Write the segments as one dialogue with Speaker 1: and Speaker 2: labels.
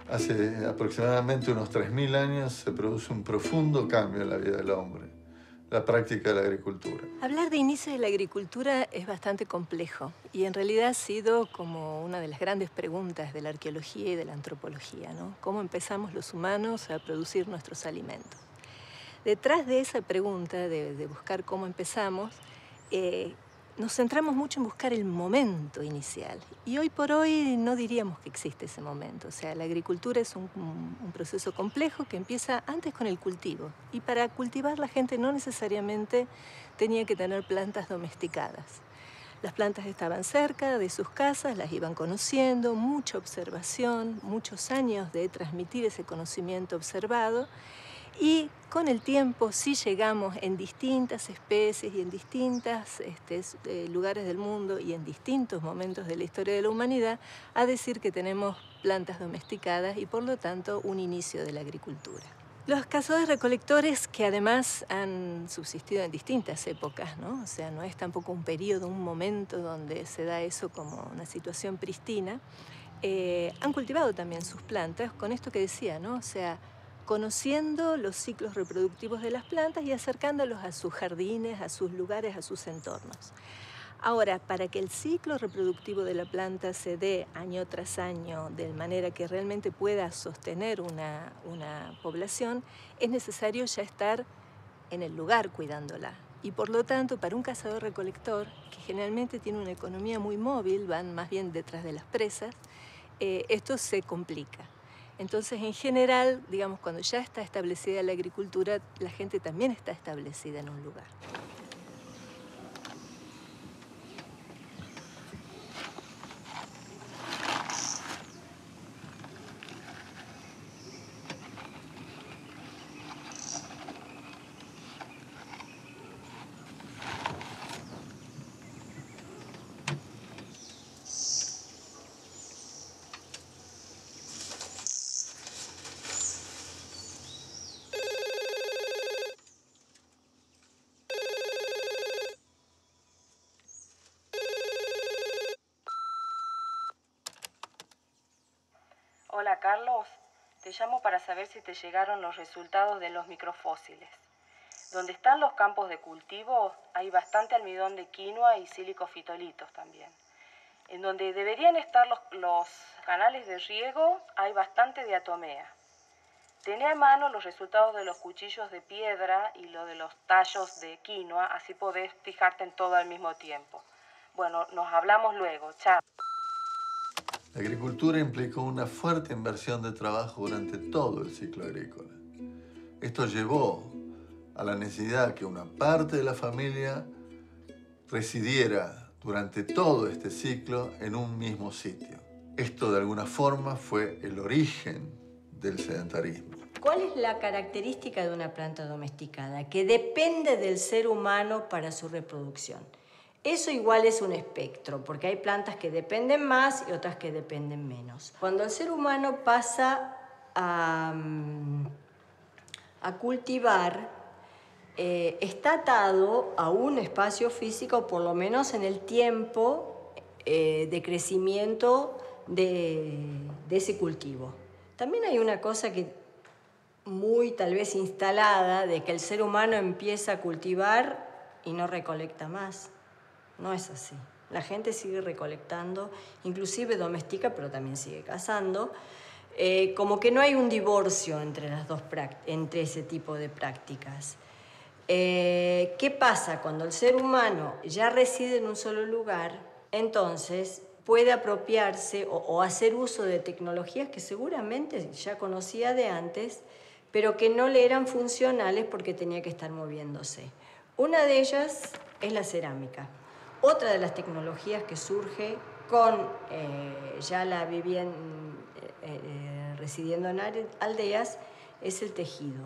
Speaker 1: Hace aproximadamente unos 3000 años se produce un profundo cambio en la vida del hombre, la práctica de la agricultura.
Speaker 2: Hablar de inicio de la agricultura es bastante complejo y en realidad ha sido como una de las grandes preguntas de la arqueología y de la antropología, ¿no? ¿Cómo empezamos los humanos a producir nuestros alimentos? Detrás de esa pregunta de buscar cómo empezamos, nos centramos mucho en buscar el momento inicial. Y hoy por hoy no diríamos que existe ese momento. O sea, la agricultura es un proceso complejo que empieza antes con el cultivo. Y para cultivar la gente no necesariamente tenía que tener plantas domesticadas. Las plantas estaban cerca de sus casas, las iban conociendo, mucha observación, muchos años de transmitir ese conocimiento observado. Y con el tiempo sí llegamos en distintas especies y en distintos lugares del mundo y en distintos momentos de la historia de la humanidad a decir que tenemos plantas domesticadas y por lo tanto un inicio de la agricultura. Los cazadores-recolectores que además han subsistido en distintas épocas, ¿no? O sea, no es tampoco un periodo, un momento donde se da eso como una situación pristina, han cultivado también sus plantas con esto que decía, ¿no? O sea, conociendo los ciclos reproductivos de las plantas y acercándolos a sus jardines, a sus lugares, a sus entornos. Ahora, para que el ciclo reproductivo de la planta se dé año tras año de manera que realmente pueda sostener una población, es necesario ya estar en el lugar cuidándola. Y por lo tanto, para un cazador-recolector, que generalmente tiene una economía muy móvil, van más bien detrás de las presas, esto se complica. Entonces, en general, digamos, cuando ya está establecida la agricultura, la gente también está establecida en un lugar.
Speaker 3: Hola Carlos, te llamo para saber si te llegaron los resultados de los microfósiles. Donde están los campos de cultivo hay bastante almidón de quinoa y silicofitolitos también. En donde deberían estar los canales de riego hay bastante diatomea. Tené a mano los resultados de los cuchillos de piedra y lo de los tallos de quinoa, así podés fijarte en todo al mismo tiempo. Bueno, nos hablamos luego. Chao.
Speaker 1: La agricultura implicó una fuerte inversión de trabajo durante todo el ciclo agrícola. Esto llevó a la necesidad que una parte de la familia residiera durante todo este ciclo en un mismo sitio. Esto de alguna forma fue el origen del sedentarismo.
Speaker 4: ¿Cuál es la característica de una planta domesticada? Que depende del ser humano para su reproducción. Eso igual es un espectro, porque hay plantas que dependen más y otras que dependen menos. Cuando el ser humano pasa a cultivar está atado a un espacio físico, por lo menos en el tiempo de crecimiento de ese cultivo. También hay una cosa que muy tal vez instalada, de que el ser humano empieza a cultivar y no recolecta más. No es así. La gente sigue recolectando, inclusive domestica, pero también sigue cazando. Como que no hay un divorcio entre entre ese tipo de prácticas. ¿Qué pasa? Cuando el ser humano ya reside en un solo lugar, entonces puede apropiarse o hacer uso de tecnologías que seguramente ya conocía de antes, pero que no le eran funcionales porque tenía que estar moviéndose. Una de ellas es la cerámica. Otra de las tecnologías que surge con ya la vivienda residiendo en aldeas es el tejido.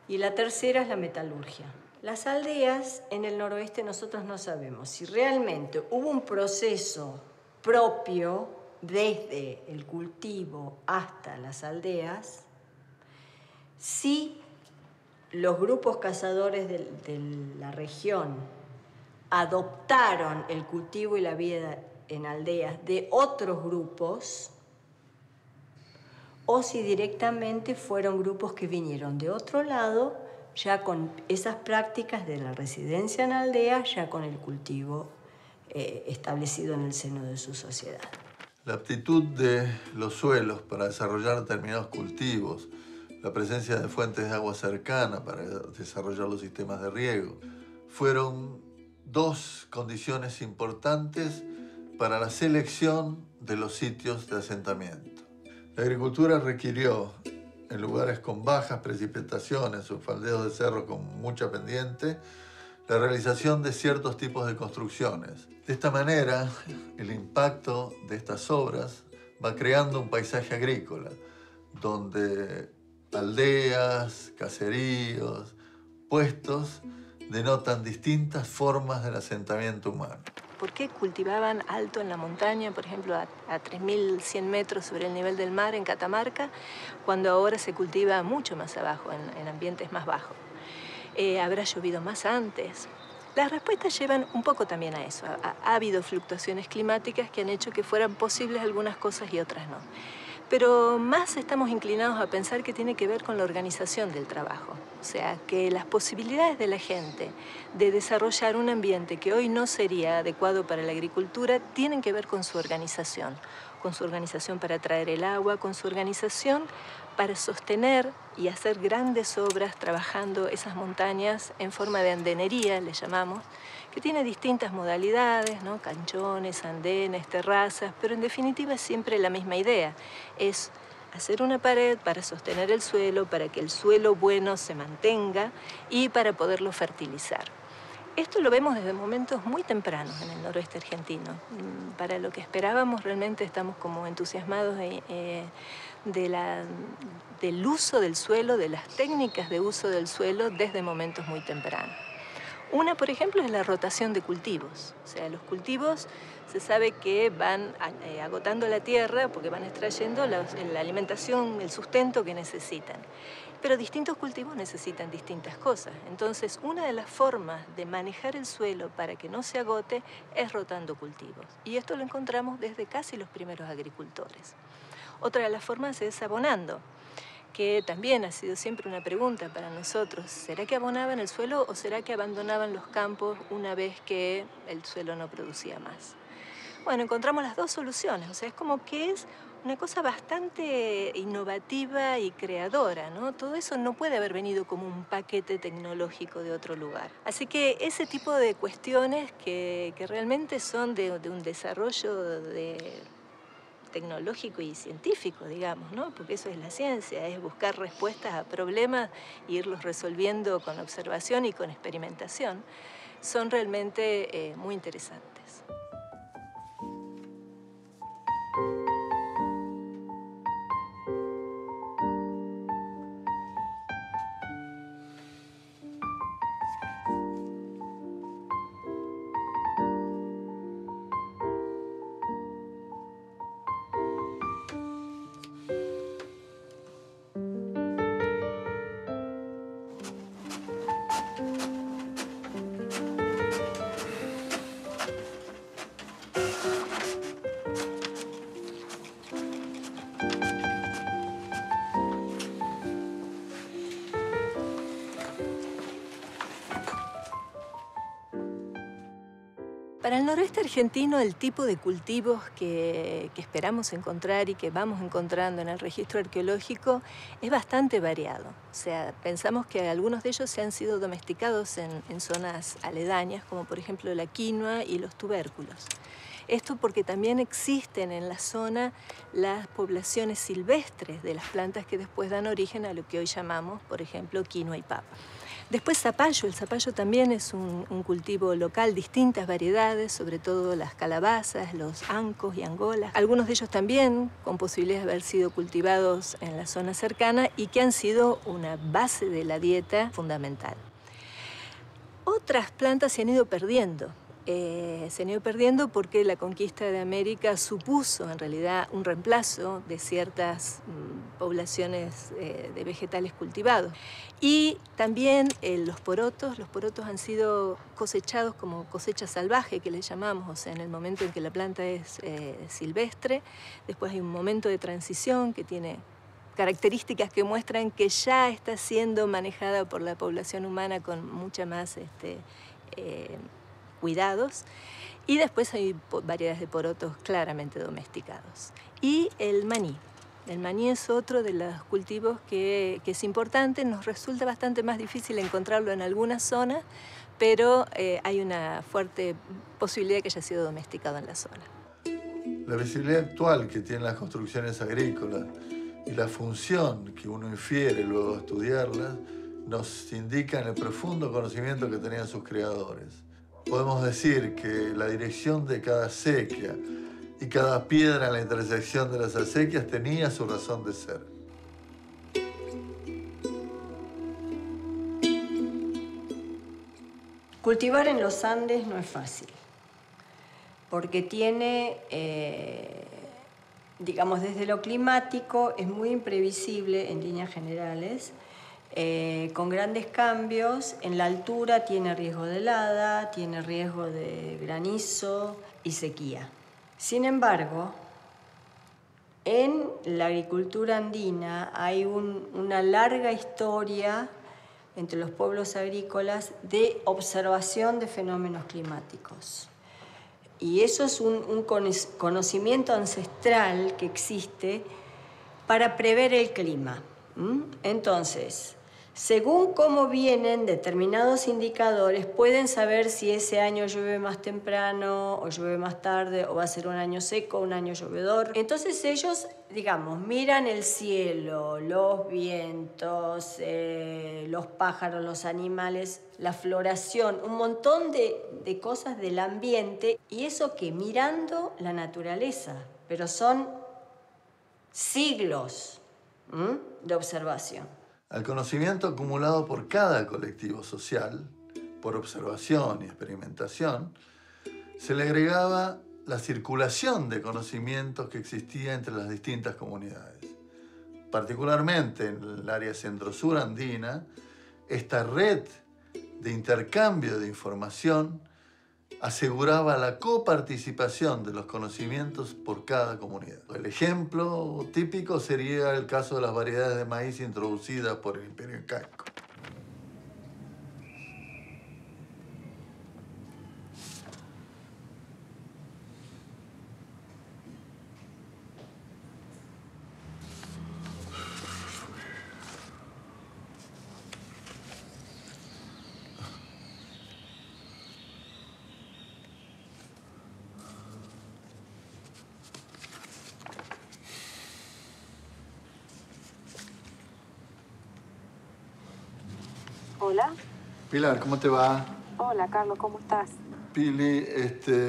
Speaker 4: Y la tercera es la metalurgia. Las aldeas en el noroeste nosotros no sabemos si realmente hubo un proceso propio desde el cultivo hasta las aldeas, si los grupos cazadores de la región adoptaron el cultivo y la vida en aldeas de otros grupos, o si directamente fueron grupos que vinieron de otro lado, ya con esas prácticas de la residencia en aldea, ya con el cultivo establecido en el seno de su sociedad.
Speaker 1: La aptitud de los suelos para desarrollar determinados cultivos, la presencia de fuentes de agua cercana para desarrollar los sistemas de riego, fueron dos condiciones importantes para la selección de los sitios de asentamiento. La agricultura requirió, en lugares con bajas precipitaciones o faldeos de cerro con mucha pendiente, la realización de ciertos tipos de construcciones. De esta manera, el impacto de estas obras va creando un paisaje agrícola, donde aldeas, caseríos, puestos denotan distintas formas del asentamiento humano.
Speaker 2: ¿Por qué cultivaban alto en la montaña, por ejemplo, a 3.100 metros sobre el nivel del mar en Catamarca, cuando ahora se cultiva mucho más abajo, en ambientes más bajos? ¿Habrá llovido más antes? Las respuestas llevan un poco también a eso. Ha habido fluctuaciones climáticas que han hecho que fueran posibles algunas cosas y otras no. Pero más estamos inclinados a pensar que tiene que ver con la organización del trabajo. O sea, que las posibilidades de la gente de desarrollar un ambiente que hoy no sería adecuado para la agricultura tienen que ver con su organización para traer el agua, con su organización para sostener y hacer grandes obras trabajando esas montañas en forma de andenería, le llamamos, que tiene distintas modalidades, ¿no? Canchones, andenes, terrazas, pero en definitiva es siempre la misma idea. Es hacer una pared para sostener el suelo, para que el suelo bueno se mantenga y para poderlo fertilizar. Esto lo vemos desde momentos muy tempranos en el noroeste argentino. Para lo que esperábamos, realmente estamos como entusiasmados del uso del suelo, de las técnicas de uso del suelo desde momentos muy tempranos. Una, por ejemplo, es la rotación de cultivos. O sea, los cultivos se sabe que van agotando la tierra porque van extrayendo la alimentación, el sustento que necesitan. Pero distintos cultivos necesitan distintas cosas. Entonces, una de las formas de manejar el suelo para que no se agote es rotando cultivos. Y esto lo encontramos desde casi los primeros agricultores. Otra de las formas es abonando, que también ha sido siempre una pregunta para nosotros. ¿Será que abonaban el suelo o será que abandonaban los campos una vez que el suelo no producía más? Bueno, encontramos las dos soluciones. O sea, es como que es una cosa bastante innovativa y creadora, ¿no? Todo eso no puede haber venido como un paquete tecnológico de otro lugar. Así que ese tipo de cuestiones que realmente son de un desarrollo tecnológico y científico, digamos, ¿no? Porque eso es la ciencia, es buscar respuestas a problemas e irlos resolviendo con observación y con experimentación. Son realmente muy interesantes. Para el noroeste argentino, el tipo de cultivos que esperamos encontrar y que vamos encontrando en el registro arqueológico es bastante variado. O sea, pensamos que algunos de ellos se han sido domesticados en zonas aledañas, como por ejemplo la quinoa y los tubérculos. Esto porque también existen en la zona las poblaciones silvestres de las plantas que después dan origen a lo que hoy llamamos, por ejemplo, quinoa y papa. Después zapallo. El zapallo también es un cultivo local, distintas variedades, sobre todo las calabazas, los ancos y angolas. Algunos de ellos también con posibilidades de haber sido cultivados en la zona cercana y que han sido una base de la dieta fundamental. Otras plantas se han ido perdiendo. Porque la conquista de América supuso en realidad un reemplazo de ciertas poblaciones de vegetales cultivados. Y también los porotos han sido cosechados como cosecha salvaje, que le llamamos, o sea, en el momento en que la planta es silvestre. Después hay un momento de transición que tiene características que muestran que ya está siendo manejada por la población humana con mucha más cuidados, y después hay variedades de porotos claramente domesticados. Y el maní. El maní es otro de los cultivos que es importante. Nos resulta bastante más difícil encontrarlo en algunas zonas, pero hay una fuerte posibilidad de que haya sido domesticado en la zona.
Speaker 1: La visibilidad actual que tienen las construcciones agrícolas y la función que uno infiere luego de estudiarlas nos indican el profundo conocimiento que tenían sus creadores. Podemos decir que la dirección de cada acequia y cada piedra en la intersección de las acequias tenía su razón de ser.
Speaker 4: Cultivar en los Andes no es fácil, porque tiene, digamos, desde lo climático es muy imprevisible en líneas generales. Con grandes cambios, en la altura tiene riesgo de helada, tiene riesgo de granizo y sequía. Sin embargo, en la agricultura andina hay una larga historia entre los pueblos agrícolas de observación de fenómenos climáticos. Y eso es un conocimiento ancestral que existe para prever el clima. Entonces, según cómo vienen determinados indicadores, pueden saber si ese año llueve más temprano o llueve más tarde, o va a ser un año seco, un año llovedor. Entonces ellos, digamos, miran el cielo, los vientos, los pájaros, los animales, la floración, un montón de cosas del ambiente, y eso que mirando la naturaleza, pero son siglos de observación.
Speaker 1: Al conocimiento acumulado por cada colectivo social, por observación y experimentación, se le agregaba la circulación de conocimientos que existía entre las distintas comunidades. Particularmente en el área centro-sur andina, esta red de intercambio de información aseguraba la coparticipación de los conocimientos por cada comunidad. El ejemplo típico sería el caso de las variedades de maíz introducidas por el Imperio Incaico.
Speaker 3: Hola.
Speaker 1: Pilar, ¿cómo te va?
Speaker 3: Hola, Carlos, ¿cómo estás?
Speaker 1: Pili,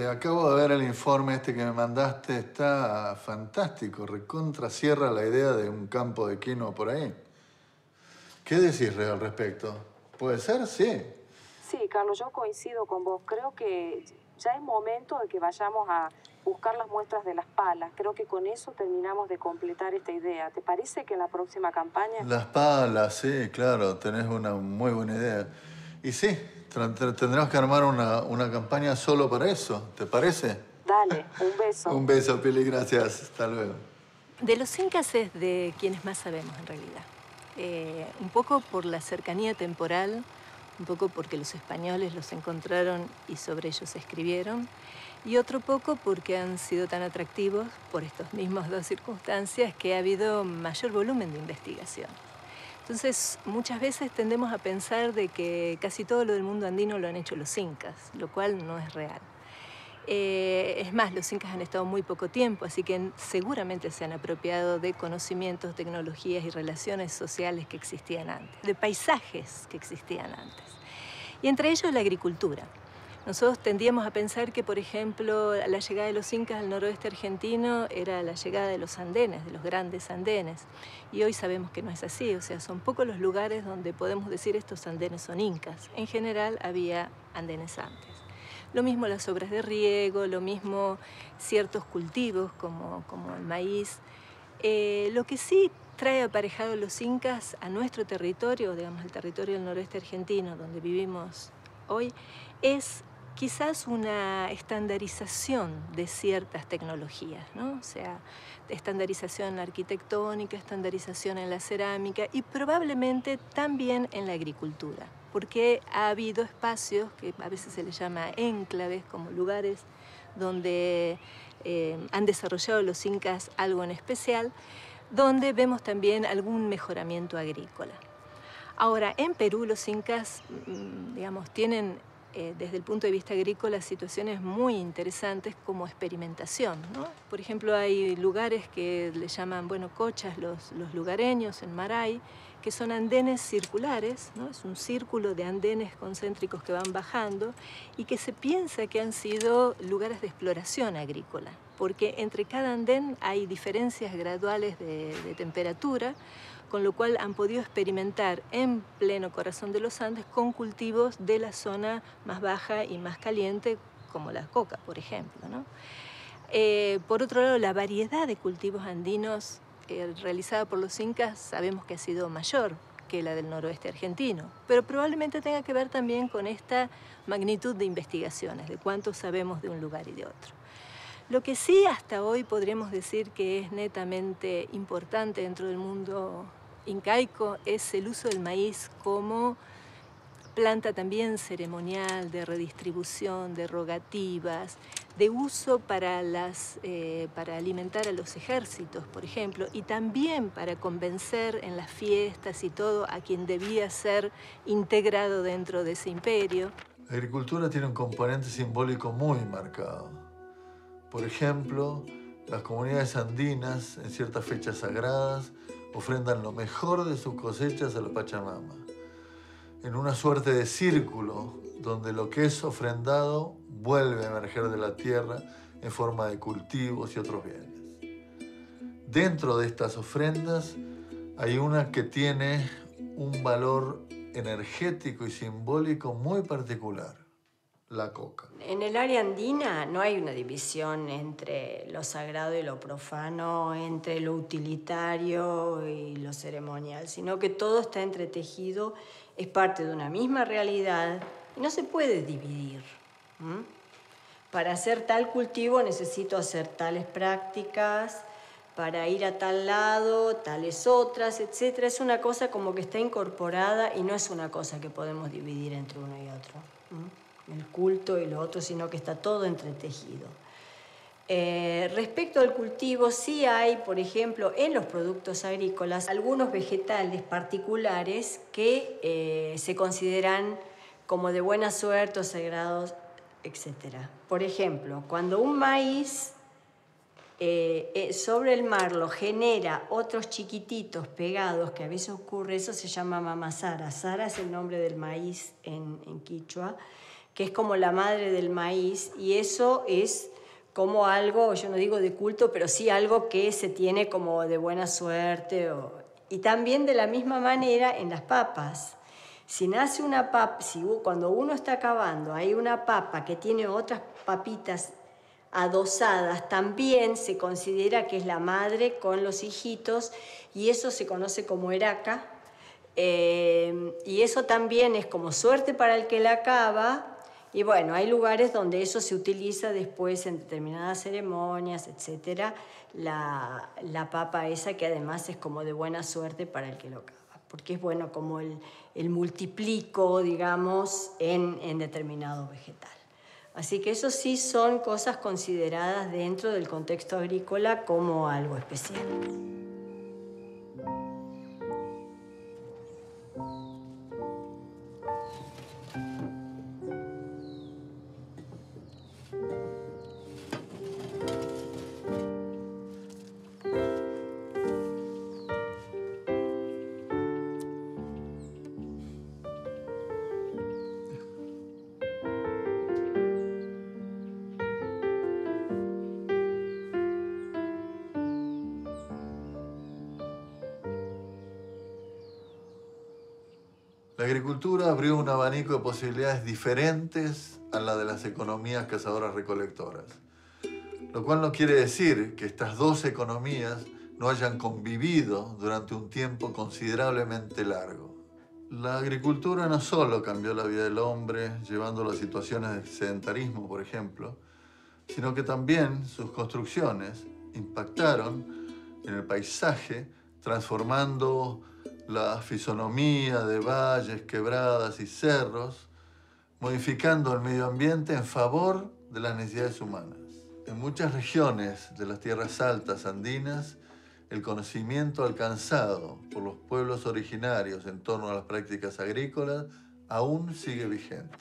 Speaker 1: acabo de ver el informe que me mandaste. Está fantástico, recontra cierra la idea de un campo de quinoa por ahí. ¿Qué decís al respecto? ¿Puede ser? Sí.
Speaker 3: Sí, Carlos, yo coincido con vos. Creo que ya es momento de que vayamos a buscar las muestras de las palas. Creo que con eso terminamos de completar esta idea. ¿Te parece que en la próxima campaña...?
Speaker 1: Las palas, sí, claro, tenés una muy buena idea. Y sí, tendremos que armar una campaña solo para eso, ¿te parece?
Speaker 3: Dale, un beso.
Speaker 1: Un beso, Pili, gracias. Hasta luego.
Speaker 2: De los incas es de quienes más sabemos, en realidad. Un poco por la cercanía temporal, un poco porque los españoles los encontraron y sobre ellos escribieron, y otro poco porque han sido tan atractivos por estas mismas dos circunstancias que ha habido mayor volumen de investigación. Entonces, muchas veces tendemos a pensar de que casi todo lo del mundo andino lo han hecho los incas, lo cual no es real. Es más, los incas han estado muy poco tiempo, así que seguramente se han apropiado de conocimientos, tecnologías y relaciones sociales que existían antes, de paisajes que existían antes. Y entre ellos la agricultura. Nosotros tendíamos a pensar que, por ejemplo, la llegada de los incas al noroeste argentino era la llegada de los andenes, de los grandes andenes. Y hoy sabemos que no es así, o sea, son pocos los lugares donde podemos decir estos andenes son incas. En general había andenes antes. Lo mismo las obras de riego, lo mismo ciertos cultivos como el maíz. Lo que sí trae aparejado los incas a nuestro territorio, digamos el territorio del noroeste argentino, donde vivimos hoy, es quizás una estandarización de ciertas tecnologías, ¿no? O sea, estandarización arquitectónica, estandarización en la cerámica y probablemente también en la agricultura, porque ha habido espacios que a veces se les llama enclaves, como lugares donde han desarrollado los incas algo en especial, donde vemos también algún mejoramiento agrícola. Ahora, en Perú los incas, digamos, tienen desde el punto de vista agrícola situaciones muy interesantes como experimentación, ¿no? Por ejemplo, hay lugares que le llaman, bueno, cochas los lugareños en Maray, que son andenes circulares, ¿no? Es un círculo de andenes concéntricos que van bajando y que se piensa que han sido lugares de exploración agrícola, porque entre cada andén hay diferencias graduales de temperatura, con lo cual han podido experimentar en pleno corazón de los Andes con cultivos de la zona más baja y más caliente, como la coca, por ejemplo, ¿no? Por otro lado, la variedad de cultivos andinos realizada por los incas sabemos que ha sido mayor que la del noroeste argentino, pero probablemente tenga que ver también con esta magnitud de investigaciones, de cuánto sabemos de un lugar y de otro. Lo que sí hasta hoy podríamos decir que es netamente importante dentro del mundo incaico es el uso del maíz como planta también ceremonial, de redistribución, de rogativas, de uso para alimentar a los ejércitos, por ejemplo, y también para convencer en las fiestas y todo a quien debía ser integrado dentro de ese imperio.
Speaker 1: La agricultura tiene un componente simbólico muy marcado. Por ejemplo, las comunidades andinas, en ciertas fechas sagradas, ofrendan lo mejor de sus cosechas a la Pachamama, en una suerte de círculo donde lo que es ofrendado vuelve a emerger de la tierra en forma de cultivos y otros bienes. Dentro de estas ofrendas hay una que tiene un valor energético y simbólico muy particular: la coca.
Speaker 4: En el área andina no hay una división entre lo sagrado y lo profano, entre lo utilitario y lo ceremonial, sino que todo está entretejido, es parte de una misma realidad y no se puede dividir. Para hacer tal cultivo necesito hacer tales prácticas, para ir a tal lado, tales otras, etc. Es una cosa como que está incorporada y no es una cosa que podemos dividir entre uno y otro. El culto y lo otro, sino que está todo entretejido. Respecto al cultivo, sí hay, por ejemplo, en los productos agrícolas, algunos vegetales particulares que se consideran como de buena suerte o sagrados, etc. Por ejemplo, cuando un maíz sobre el mar lo genera otros chiquititos pegados, que a veces ocurre, eso se llama mamasara. Sara es el nombre del maíz en quichua, que es como la madre del maíz, y eso es como algo, yo no digo de culto, pero sí algo que se tiene como de buena suerte. Y también de la misma manera en las papas. Si nace una papa, cuando uno está cavando hay una papa que tiene otras papitas adosadas, también se considera que es la madre con los hijitos, y eso se conoce como eraca. Y eso también es como suerte para el que la cava. Y bueno, hay lugares donde eso se utiliza después en determinadas ceremonias, etc. La papa esa, que además es como de buena suerte para el que lo cava. porque es bueno como el multiplico, digamos, en determinado vegetal. Así que eso sí son cosas consideradas dentro del contexto agrícola como algo especial.
Speaker 1: La agricultura abrió un abanico de posibilidades diferentes a la de las economías cazadoras-recolectoras, lo cual no quiere decir que estas dos economías no hayan convivido durante un tiempo considerablemente largo. La agricultura no solo cambió la vida del hombre, llevándolo a situaciones de sedentarismo, por ejemplo, sino que también sus construcciones impactaron en el paisaje, transformando la fisonomía de valles, quebradas y cerros, modificando el medio ambiente en favor de las necesidades humanas. En muchas regiones de las tierras altas andinas, el conocimiento alcanzado por los pueblos originarios en torno a las prácticas agrícolas aún sigue vigente.